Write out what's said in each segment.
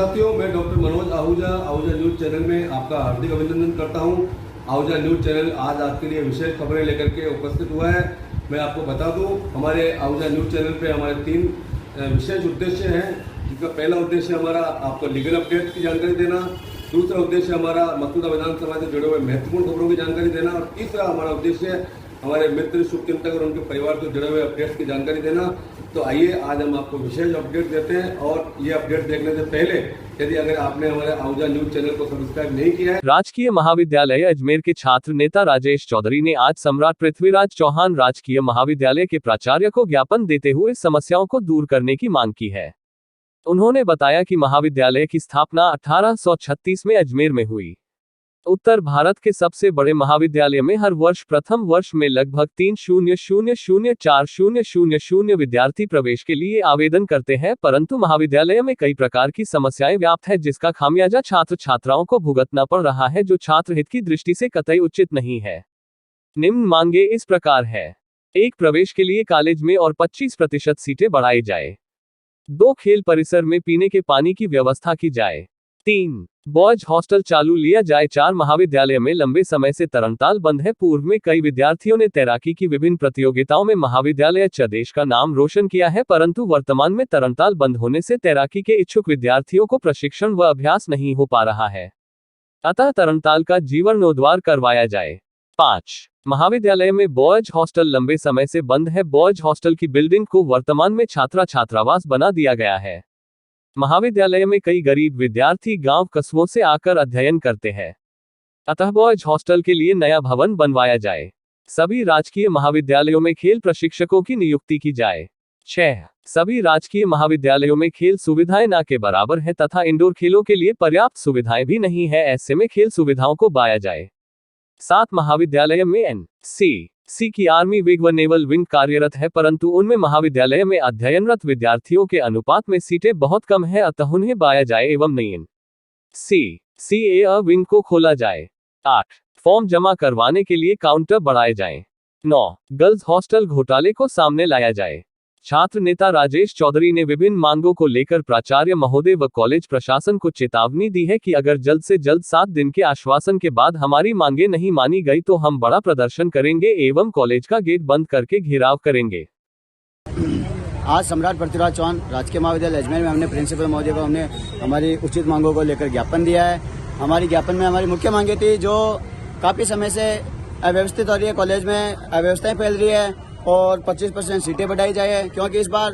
साथियों, मैं doctor Manoj Ahuja Ahuja news channel में आपका हार्दिक अभिनंदन करता हूं। आहूजा न्यूज़ चैनल आज आपके लिए विशेष खबरें लेकर के उपस्थित हुआ है। मैं आपको बता दूं, हमारे आहूजा न्यूज़ चैनल पे हमारे 3 विशेष उद्देश्य हैं। जिसका पहला उद्देश्य हमारा आपको लीगल अपडेट की जानकारी देना, दूसरा उद्देश्य हमारा मसौदा विधानसभा से जुड़े हुए महत्वपूर्ण खबरों की जानकारी देना और तीसरा हमारा उद्देश्य हमारे मित्र शुभचिंतक और उनके परिवार से जुड़े हुए अपडेट्स की जानकारी देना। तो आइए आज हम आपको विशेष अपडेट देते हैं। और ये अपडेट देखने से पहले यदि अगर आपने हमारे आहूजा न्यूज़ चैनल को सब्सक्राइब नहीं किया है। राजकीय महाविद्यालय अजमेर के छात्र नेता राजेश चौधरी ने आज सम्राट पृथ्वीराज चौहान राजकीय महाविद्यालय के प्राचार्य को ज्ञापन देते हुए समस्याओं को दूर करने की मांग की है। उन्होंने बताया कि महाविद्यालय की स्थापना 1836 में अजमेर में हुई। उत्तर भारत के सबसे बड़े महाविद्यालय में हर वर्ष प्रथम वर्ष में लगभग 3,000,4,000 विद्यार्थी प्रवेश के लिए आवेदन करते हैं, परंतु महाविद्यालय में कई प्रकार की समस्याएं व्याप्त है, जिसका खामियाजा छात्र छात्राओं को भुगतना पड़ रहा है, जो छात्र हित की दृष्टि से कतई उचित नहीं है। निम्न मांगे इस प्रकार है: 1. प्रवेश के लिए कॉलेज में और 25% सीटें बढ़ाई जाए। 2. खेल परिसर में पीने के पानी की व्यवस्था की जाए। 3. बॉयज हॉस्टल चालू लिया जाए। 4. महाविद्यालय में लंबे समय से तरणताल बंद है। पूर्व में कई विद्यार्थियों ने तैराकी की विभिन्न प्रतियोगिताओं में महाविद्यालय देश का नाम रोशन किया है, परंतु वर्तमान में तरणताल बंद होने से तैराकी के इच्छुक विद्यार्थियों को प्रशिक्षण व अभ्यास नहीं हो पा रहा है, अतः तरणताल का जीर्णोद्धार करवाया जाए। 5. महाविद्यालय में बॉयज हॉस्टल लंबे समय से बंद है। बॉयज हॉस्टल की बिल्डिंग को वर्तमान में छात्रावास बना दिया गया है। महाविद्यालय में कई गरीब विद्यार्थी गांव कस्बों से आकर अध्ययन करते हैं, अतः बॉयज हॉस्टल के लिए नया भवन बनवाया जाए। सभी राजकीय महाविद्यालयों में खेल प्रशिक्षकों की नियुक्ति की जाए। 6. सभी राजकीय महाविद्यालयों में खेल सुविधाएं न के बराबर है तथा इंडोर खेलों के लिए पर्याप्त सुविधाएं भी नहीं है, ऐसे में खेल सुविधाओं को बढ़ाया जाए। 7. महाविद्यालय में NCC की आर्मी विंग व नेवल विंग कार्यरत है, परंतु उनमें महाविद्यालय में अध्ययनरत विद्यार्थियों के अनुपात में सीटें बहुत कम है, अतः उन्हें बढ़ाया जाए एवं नई NCCA विंग को खोला जाए। 8. फॉर्म जमा करवाने के लिए काउंटर बढ़ाए जाएं। 9. गर्ल्स हॉस्टल घोटाले को सामने लाया जाए। छात्र नेता राजेश चौधरी ने विभिन्न मांगों को लेकर प्राचार्य महोदय व कॉलेज प्रशासन को चेतावनी दी है कि अगर जल्द से जल्द 7 दिन के आश्वासन के बाद हमारी मांगे नहीं मानी गई तो हम बड़ा प्रदर्शन करेंगे एवं कॉलेज का गेट बंद करके घेराव करेंगे। आज सम्राट पृथ्वीराज चौहान राजकीय महाविद्यालय अजमेर में हमने प्रिंसिपल महोदय को हमने हमारी उचित मांगों को लेकर ज्ञापन दिया है। हमारी ज्ञापन में हमारी मुख्य मांगे थी, जो काफ़ी समय से अव्यवस्थित हो रही है, कॉलेज में अव्यवस्थाएं फैल रही है और 25% सीटें बढ़ाई जाए, क्योंकि इस बार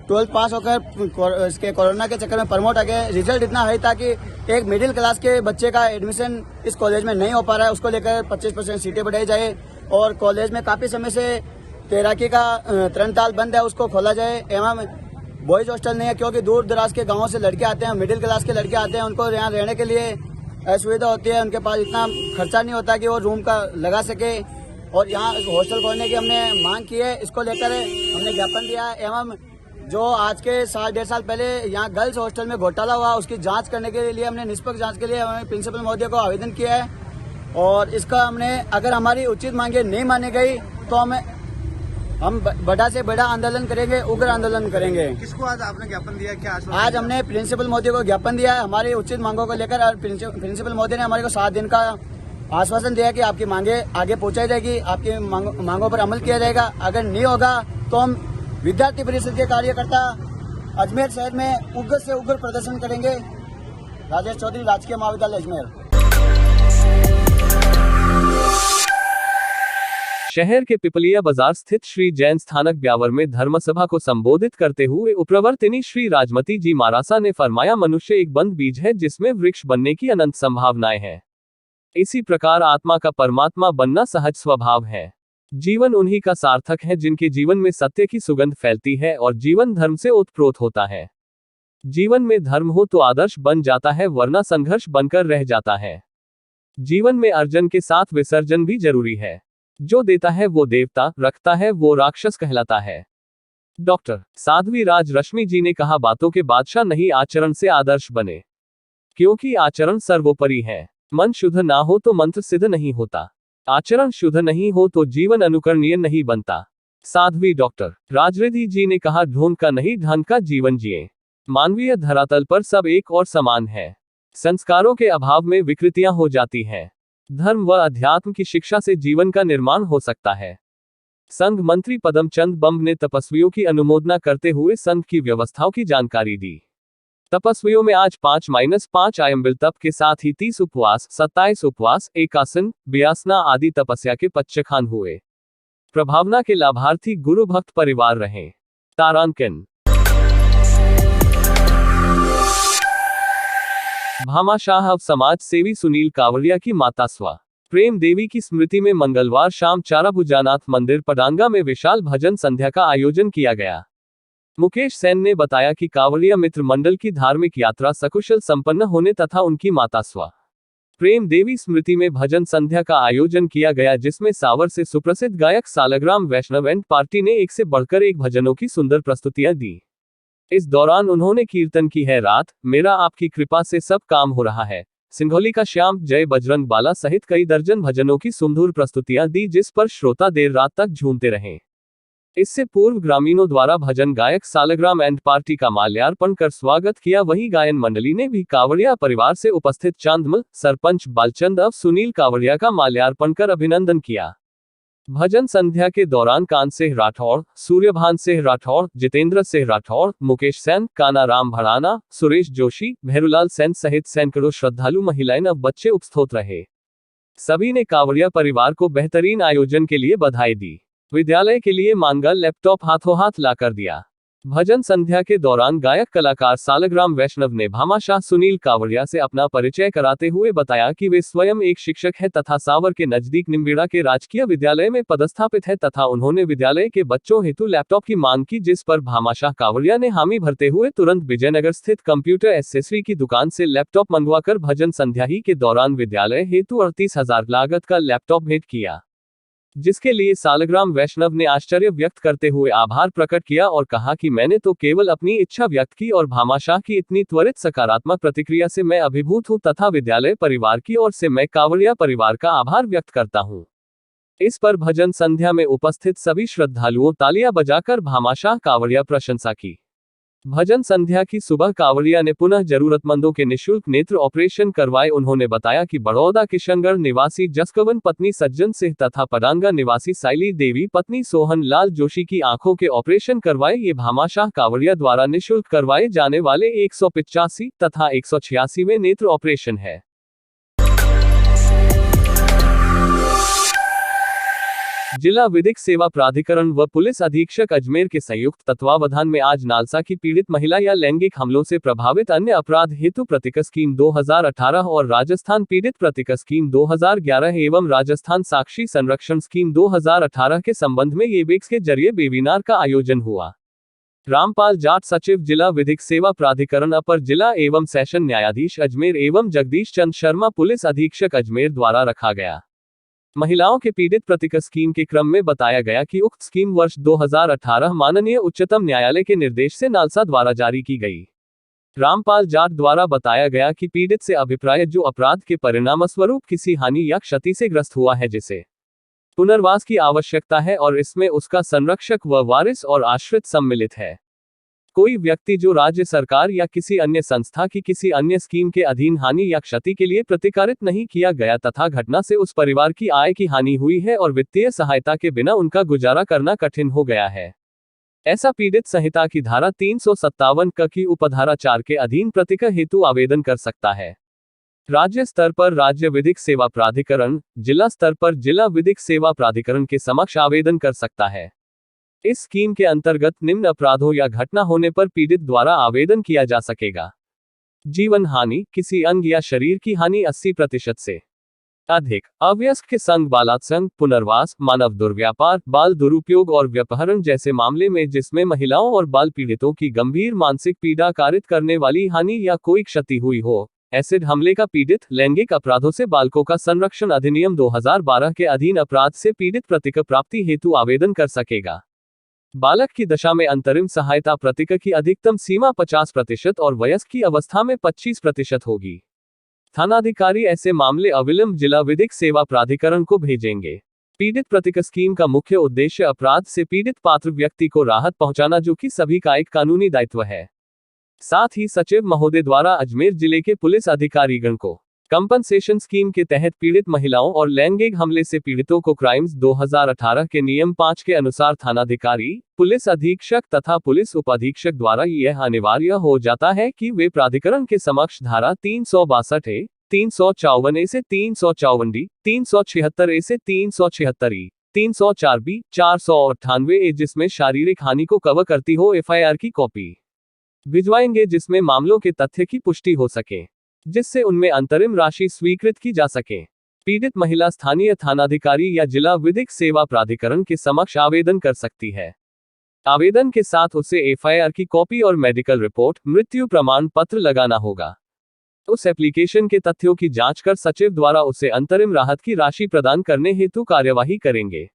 12th पास होकर इसके कोरोना के चक्कर में प्रमोट आ गए। रिजल्ट इतना हाई था कि एक मिडिल क्लास के बच्चे का एडमिशन इस कॉलेज में नहीं हो पा रहा है, उसको लेकर 25% सीटें बढ़ाई जाए। और कॉलेज में काफ़ी समय से तैराकी का तरणताल बंद है, उसको खोला जाए। एवं बॉयज हॉस्टल नहीं है, क्योंकि दूर दराज के गाँवों से लड़के आते हैं, मिडिल क्लास के लड़के आते हैं, उनको यहाँ रहने के लिए असुविधा होती है, उनके पास इतना खर्चा नहीं होता कि वो रूम का लगा सके। और यहाँ हॉस्टल खोलने की हमने मांग की है, इसको लेकर हमने ज्ञापन दिया है। एवं जो आज के 1.5 साल पहले यहाँ गर्ल्स हॉस्टल में घोटाला हुआ, उसकी जांच करने के लिए हमने निष्पक्ष जांच के लिए हमने प्रिंसिपल महोदय को आवेदन किया है। और इसका हमने, अगर हमारी उचित मांगे नहीं मानी गई तो हम बड़ा से बड़ा आंदोलन करेंगे, उग्र आंदोलन करेंगे। किसको आज आपने ज्ञापन दिया? क्या आज हमने प्रिंसिपल महोदय को ज्ञापन दिया है हमारी उचित मांगों को लेकर। और प्रिंसिपल महोदय ने हमारे को 7 दिन का आश्वासन दिया कि आपकी मांगे आगे पहुंचाई जाएगी, आपकी मांगों पर अमल किया जाएगा। अगर नहीं होगा तो हम विद्यार्थी परिषद के कार्यकर्ता अजमेर शहर में उग्र से उग्र प्रदर्शन करेंगे। राजेश चौधरी, राजकीय महाविद्यालय अजमेर। शहर के पिपलिया बाजार स्थित श्री जैन स्थानक ब्यावर में धर्मसभा को संबोधित करते हुए उपप्रवर्तिनी श्री राजमती जी मारासा ने फरमाया, मनुष्य एक बंद बीज है जिसमें वृक्ष बनने की अनंत संभावनाएं हैं। इसी प्रकार आत्मा का परमात्मा बनना सहज स्वभाव है। जीवन उन्हीं का सार्थक है जिनके जीवन में सत्य की सुगंध फैलती है और जीवन धर्म से ओतप्रोत होता है। जीवन में धर्म हो तो आदर्श बन जाता है, वरना संघर्ष बनकर रह जाता है। जीवन में अर्जन के साथ विसर्जन भी जरूरी है। जो देता है वो देवता, रखता है वो राक्षस कहलाता है। डॉक्टर साध्वी राज रश्मि जी ने कहा, बातों के बादशाह नहीं, आचरण से आदर्श बने, क्योंकि आचरण सर्वोपरि है। मन शुद्ध ना हो तो मंत्र सिद्ध नहीं होता, आचरण शुद्ध नहीं हो तो जीवन अनुकरणीय नहीं बनता। साध्वी डॉक्टर राजरिधि जी ने कहा, ढोंग का नहीं ढंग का जीवन जिए। मानवीय धरातल पर सब एक और समान है। संस्कारों के अभाव में विकृतियां हो जाती हैं। धर्म व अध्यात्म की शिक्षा से जीवन का निर्माण हो सकता है। संघ मंत्री पदम चंद बम्ब ने तपस्वियों की अनुमोदना करते हुए संघ की व्यवस्थाओं की जानकारी दी। तपस्वियों में आज 5-5 आयम्बिल तप के साथ ही 30 उपवास, 27 उपवास, एकासन, व्यासना आदि तपस्या के पच्चखान हुए। प्रभावना के लाभार्थी गुरु भक्त परिवार रहे। तारांकन। भामाशाह समाज सेवी सुनील कावड़िया की माता स्व प्रेम देवी की स्मृति में मंगलवार शाम चाराभुजानाथ मंदिर पडांगा में विशाल भजन संध्या का आयोजन किया गया। मुकेश सेन ने बताया कि कावड़िया मित्र मंडल की धार्मिक यात्रा सकुशल संपन्न होने तथा उनकी माता स्व प्रेम देवी स्मृति में भजन संध्या का आयोजन किया गया, जिसमें सावर से सुप्रसिद्ध गायक सालग्राम वैष्णव एंड पार्टी ने एक से बढ़कर एक भजनों की सुंदर प्रस्तुतियां दी। इस दौरान उन्होंने कीर्तन की है रात मेरा आपकी कृपा से सब काम हो रहा है, सिंघोली का श्याम, जय बजरंग बाला सहित कई दर्जन भजनों की सुमधुर प्रस्तुतियां दी, जिस पर श्रोता देर रात तक झूमते रहे। इससे पूर्व ग्रामीणों द्वारा भजन गायक सालग्राम एंड पार्टी का माल्यार्पण कर स्वागत किया। वहीं गायन मंडली ने भी कावड़िया परिवार से उपस्थित चांदमल सरपंच बालचंद अब सुनील कावड़िया का माल्यार्पण कर अभिनंदन किया। भजन संध्या के दौरान कान सिंह राठौड़, सूर्यभान सिंह राठौड़, जितेंद्र सिंह राठौड़, मुकेश सेन, काना राम भड़ाना, सुरेश जोशी, भैरूलाल सेन सहित सैकड़ों श्रद्धालु महिलाएं व बच्चे उपस्थित रहे। सभी ने कावड़िया परिवार को बेहतरीन आयोजन के लिए बधाई दी। विद्यालय के लिए मांगा लैपटॉप हाथों हाथ लाकर दिया। भजन संध्या के दौरान गायक कलाकार सालग्राम वैष्णव ने भामाशाह सुनील कावड़िया से अपना परिचय कराते हुए बताया कि वे स्वयं एक शिक्षक हैं तथा सावर के नजदीक निम्बेड़ा के राजकीय विद्यालय में पदस्थापित है तथा उन्होंने विद्यालय के बच्चों हेतु लैपटॉप की मांग की, जिस पर भामाशाह कावड़िया ने हामी भरते हुए तुरंत विजयनगर स्थित कंप्यूटर एसेसरी की दुकान से लैपटॉप मंगवाकर भजन संध्या ही के दौरान विद्यालय हेतु 38,000 लागत का लैपटॉप भेंट किया, जिसके लिए सालग्राम वैष्णव ने आश्चर्य व्यक्त करते हुए आभार प्रकट किया और कहा कि मैंने तो केवल अपनी इच्छा व्यक्त की और भामाशाह की इतनी त्वरित सकारात्मक प्रतिक्रिया से मैं अभिभूत हूं तथा विद्यालय परिवार की ओर से मैं कावड़िया परिवार का आभार व्यक्त करता हूं। इस पर भजन संध्या में उपस्थित सभी श्रद्धालुओं तालियां बजाकर भामाशाह कावड़िया प्रशंसा की। भजन संध्या की सुबह कावड़िया ने पुनः जरूरतमंदों के निःशुल्क नेत्र ऑपरेशन करवाए। उन्होंने बताया कि बड़ौदा किशनगढ़ निवासी जसकवन पत्नी सज्जन सिंह तथा पडांगा निवासी साइली देवी पत्नी सोहन लाल जोशी की आंखों के ऑपरेशन करवाए। ये भामाशाह कावड़िया द्वारा निःशुल्क करवाए जाने वाले 185 तथा 186वें नेत्र ऑपरेशन है। जिला विधिक सेवा प्राधिकरण व पुलिस अधीक्षक अजमेर के संयुक्त तत्वावधान में आज नालसा की पीड़ित महिला या लैंगिक हमलों से प्रभावित अन्य अपराध हेतु प्रतिका स्कीम 2018 और राजस्थान पीड़ित प्रतिका स्कीम 2011 एवं राजस्थान साक्षी संरक्षण स्कीम 2018 के संबंध में वेबिक्स के जरिए वेबिनार का आयोजन हुआ। रामपाल जाट सचिव जिला विधिक सेवा प्राधिकरण अपर जिला एवं सेशन न्यायाधीश अजमेर एवं जगदीश चंद शर्मा पुलिस अधीक्षक अजमेर द्वारा रखा गया। महिलाओं के पीड़ित प्रतिका स्कीम के क्रम में बताया गया कि उक्त स्कीम वर्ष 2018 माननीय उच्चतम न्यायालय के निर्देश से नालसा द्वारा जारी की गई। रामपाल जाट द्वारा बताया गया कि पीड़ित से अभिप्राय जो अपराध के परिणामस्वरूप किसी हानि या क्षति से ग्रस्त हुआ है, जिसे पुनर्वास की आवश्यकता है और इसमें उसका संरक्षक व वारिस और आश्रित सम्मिलित है। कोई व्यक्ति जो राज्य सरकार या किसी अन्य संस्था की किसी अन्य स्कीम के अधीन हानि या क्षति के लिए प्रतिकारित नहीं किया गया तथा घटना से उस परिवार की आय की हानि हुई है और वित्तीय सहायता के बिना उनका गुजारा करना कठिन हो गया है, ऐसा पीड़ित संहिता की धारा 357 क की उपधारा 4 के अधीन प्रतिका हेतु आवेदन कर सकता है। राज्य स्तर पर राज्य विधिक सेवा प्राधिकरण, जिला स्तर पर जिला विधिक सेवा प्राधिकरण के समक्ष आवेदन कर सकता है। इस स्कीम के अंतर्गत निम्न अपराधों या घटना होने पर पीड़ित द्वारा आवेदन किया जा सकेगा। जीवन हानि, किसी अंग या शरीर की हानि 80% से अधिक, अवयस्क के संग बलात्संग, पुनर्वास, मानव दुर्व्यापार, बाल दुरुपयोग और व्यपहरण जैसे मामले में जिसमें महिलाओं और बाल पीड़ितों की गंभीर मानसिक पीड़ा कारित करने वाली हानि या कोई क्षति हुई हो। एसिड हमले का पीड़ित, लैंगिक अपराधों से बालकों का संरक्षण अधिनियम 2012 के अधीन अपराध से पीड़ित प्रतिका प्राप्ति हेतु आवेदन कर सकेगा। बालक की दशा में अंतरिम सहायता प्रतिका की अधिकतम सीमा 50% और वयस्क की अवस्था में 25% होगी। थानाधिकारी ऐसे मामले अविलंब जिला विधिक सेवा प्राधिकरण को भेजेंगे। पीड़ित प्रतिका स्कीम का मुख्य उद्देश्य अपराध से पीड़ित पात्र व्यक्ति को राहत पहुंचाना, जो कि सभी का एक कानूनी दायित्व है। साथ ही सचिव महोदय द्वारा अजमेर जिले के पुलिस अधिकारीगण को कंपनसेशन स्कीम के तहत पीड़ित महिलाओं और लैंगिक हमले से पीड़ितों को क्राइम्स 2018 के नियम 5 के अनुसार थानाधिकारी, पुलिस अधीक्षक तथा पुलिस उपाधीक्षक द्वारा यह अनिवार्य हो जाता है कि वे प्राधिकरण के समक्ष धारा 362 ए, 354 ए से 354 डी, 376 ए से 376 ई, 304 बी, 498 ए जिसमें शारीरिक हानि को कवर करती हो एफआईआर की कॉपी भिजवाएंगे, जिसमें मामलों के तथ्य की पुष्टि हो सके, जिससे उनमें अंतरिम राशि स्वीकृत की जा सके। पीड़ित महिला स्थानीय थानाधिकारी या जिला विधिक सेवा प्राधिकरण के समक्ष आवेदन कर सकती है। आवेदन के साथ उसे एफआईआर की कॉपी और मेडिकल रिपोर्ट, मृत्यु प्रमाण पत्र लगाना होगा। उस एप्लीकेशन के तथ्यों की जांच कर सचिव द्वारा उसे अंतरिम राहत की राशि प्रदान करने हेतु कार्यवाही करेंगे।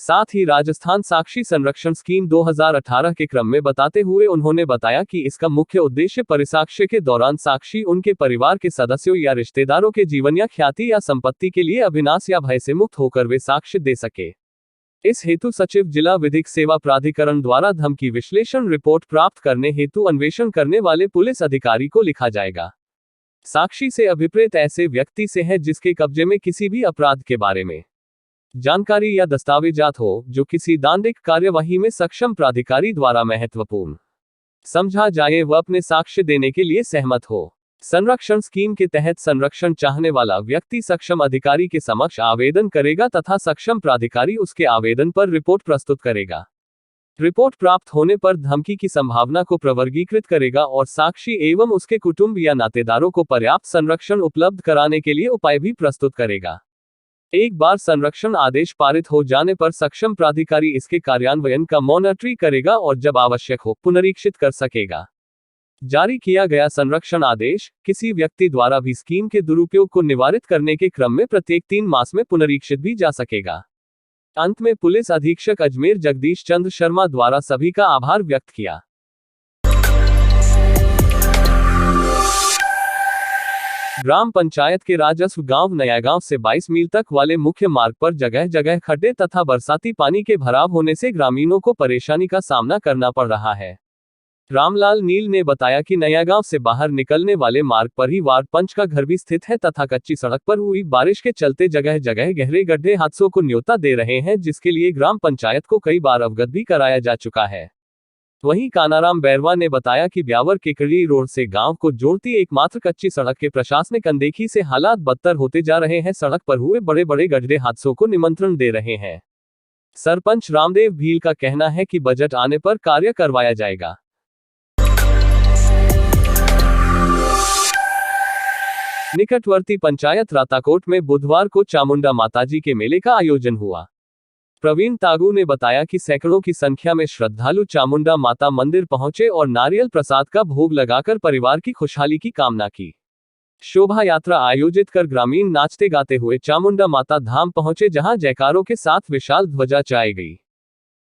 साथ ही राजस्थान साक्षी संरक्षण स्कीम 2018 के क्रम में बताते हुए उन्होंने बताया कि इसका मुख्य उद्देश्य परिसाक्ष्य के दौरान साक्षी उनके परिवार के सदस्यों या रिश्तेदारों के जीवन या ख्याति या संपत्ति के लिए अभिनाश या भय से मुक्त होकर वे साक्ष्य दे सके। इस हेतु सचिव जिला विधिक सेवा प्राधिकरण द्वारा धमकी विश्लेषण रिपोर्ट प्राप्त करने हेतु अन्वेषण करने वाले पुलिस अधिकारी को लिखा जाएगा। साक्षी से अभिप्रेत ऐसे व्यक्ति से है जिसके कब्जे में किसी भी अपराध के बारे में जानकारी या दस्तावेजात हो जो किसी दंडिक कार्यवाही में सक्षम प्राधिकारी द्वारा महत्वपूर्ण समझा जाए व अपने साक्ष्य देने के लिए सहमत हो। संरक्षण स्कीम के तहत संरक्षण चाहने वाला व्यक्ति सक्षम अधिकारी के समक्ष आवेदन करेगा तथा सक्षम प्राधिकारी उसके आवेदन पर रिपोर्ट प्रस्तुत करेगा। रिपोर्ट प्राप्त होने पर धमकी की संभावना को प्रवर्गीकृत करेगा और साक्षी एवं उसके कुटुंब या नातेदारों को पर्याप्त संरक्षण उपलब्ध कराने के लिए उपाय भी प्रस्तुत करेगा। एक बार संरक्षण आदेश पारित हो जाने पर सक्षम प्राधिकारी इसके कार्यान्वयन का मॉनिटरिंग करेगा और जब आवश्यक हो पुनरीक्षित कर सकेगा। जारी किया गया संरक्षण आदेश किसी व्यक्ति द्वारा भी स्कीम के दुरुपयोग को निवारित करने के क्रम में प्रत्येक 3 मास में पुनरीक्षित भी जा सकेगा। अंत में पुलिस अधीक्षक अजमेर जगदीश चंद्र शर्मा द्वारा सभी का आभार व्यक्त किया। ग्राम पंचायत के राजस्व गांव नयागांव से 22 मील तक वाले मुख्य मार्ग पर जगह जगह खड्डे तथा बरसाती पानी के भराव होने से ग्रामीणों को परेशानी का सामना करना पड़ रहा है। रामलाल नील ने बताया कि नयागांव से बाहर निकलने वाले मार्ग पर ही वार्ड पंच का घर भी स्थित है तथा कच्ची सड़क पर हुई बारिश के चलते जगह जगह गहरे गड्ढे हादसों को न्योता दे रहे हैं, जिसके लिए ग्राम पंचायत को कई बार अवगत भी कराया जा चुका है। वहीं कानाराम बैरवा ने बताया कि ब्यावर केकड़ी रोड से गांव को जोड़ती एकमात्र कच्ची सड़क के प्रशासनिक अनदेखी से हालात बदतर होते जा रहे हैं। सड़क पर हुए बड़े बड़े गड्ढे हादसों को निमंत्रण दे रहे हैं। सरपंच रामदेव भील का कहना है कि बजट आने पर कार्य करवाया जाएगा। निकटवर्ती पंचायत राताकोट में बुधवार को चामुंडा माताजी के मेले का आयोजन हुआ। प्रवीण तागू ने बताया कि सैकड़ों की संख्या में श्रद्धालु चामुंडा माता मंदिर पहुंचे और नारियल प्रसाद का भोग लगाकर परिवार की खुशहाली की कामना की। शोभा यात्रा आयोजित कर ग्रामीण नाचते गाते हुए चामुंडा माता धाम पहुंचे, जहां जयकारों के साथ विशाल ध्वजा चढ़ाई गई।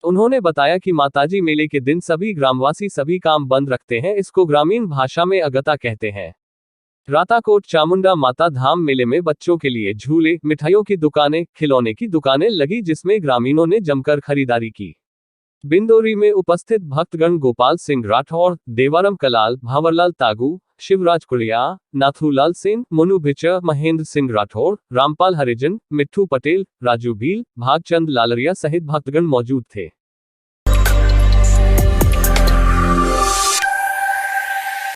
उन्होंने बताया कि माताजी मेले के दिन सभी ग्रामवासी सभी काम बंद रखते हैं। इसको ग्रामीण भाषा में अगता कहते हैं। राताकोट चामुंडा माता धाम मेले में बच्चों के लिए झूले, मिठाइयों की दुकानें, खिलौने की दुकानें लगी, जिसमें ग्रामीणों ने जमकर खरीदारी की। बिंदोरी में उपस्थित भक्तगण गोपाल सिंह राठौर, देवाराम कलाल, भावरलाल तागू, शिवराज कुड़िया, नाथूलाल सिंह, मुनु भिचर, महेंद्र सिंह राठौर, रामपाल हरिजन, मिट्ठू पटेल, राजू भील, भागचंद लालरिया सहित भक्तगण मौजूद थे।